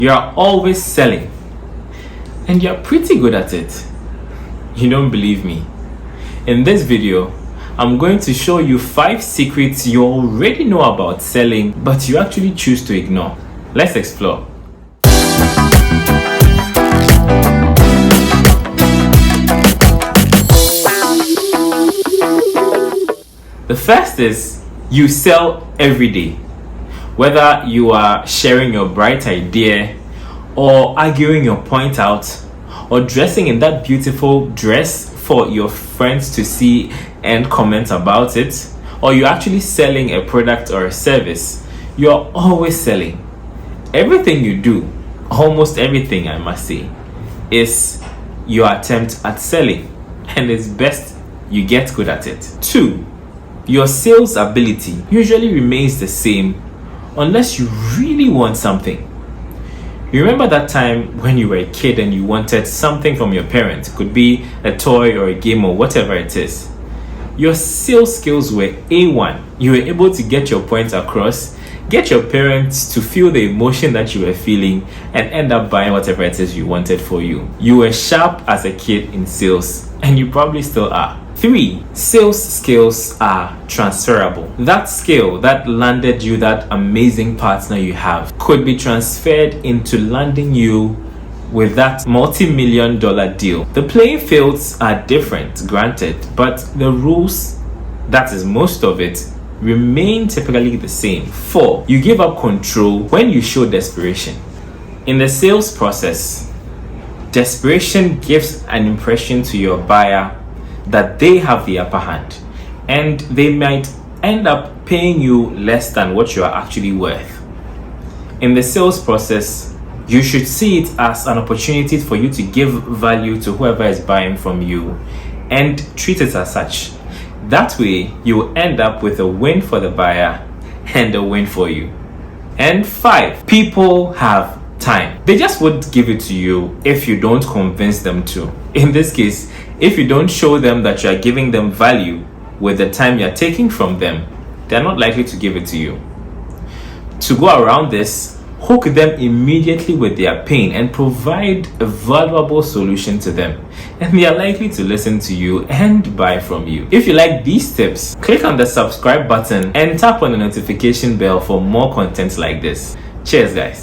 You are always selling, and you're pretty good at it. You don't believe me? In this video, I'm going to show you 5 secrets you already know about selling, but you actually choose to ignore. Let's explore. The first is you sell every day. Whether you are sharing your bright idea, or arguing your point out, or dressing in that beautiful dress for your friends to see and comment about it, or you're actually selling a product or a service, you're always selling. Everything you do, almost everything I must say, is your attempt at selling, and it's best you get good at it. 2. Your sales ability usually remains the same unless you really want something. You remember that time when you were a kid and you wanted something from your parents? It could be a toy or a game or whatever it is. Your sales skills were A1. You were able to get your point across, get your parents to feel the emotion that you were feeling, and end up buying whatever it is you wanted for you. You were sharp as a kid in sales, and you probably still are. 3. Sales skills are transferable. That skill that landed you that amazing partner you have could be transferred into landing you with that multi-million-dollar deal. The playing fields are different, granted, but the rules, that is most of it, remain typically the same. 4. You give up control when you show desperation. In the sales process, desperation gives an impression to your buyer that they have the upper hand, and they might end up paying you less than what you are actually worth. In the sales process, you should see it as an opportunity for you to give value to whoever is buying from you and treat it as such. That way, you will end up with a win for the buyer and a win for you. And 5, people have time. They just would give it to you if you don't convince them to. In this case, if you don't show them that you are giving them value with the time you're taking from them, they're not likely to give it to you. To go around this, hook them immediately with their pain and provide a valuable solution to them, and they are likely to listen to you and buy from you. If you like these tips, click on the subscribe button and tap on the notification bell for more content like this. Cheers, guys.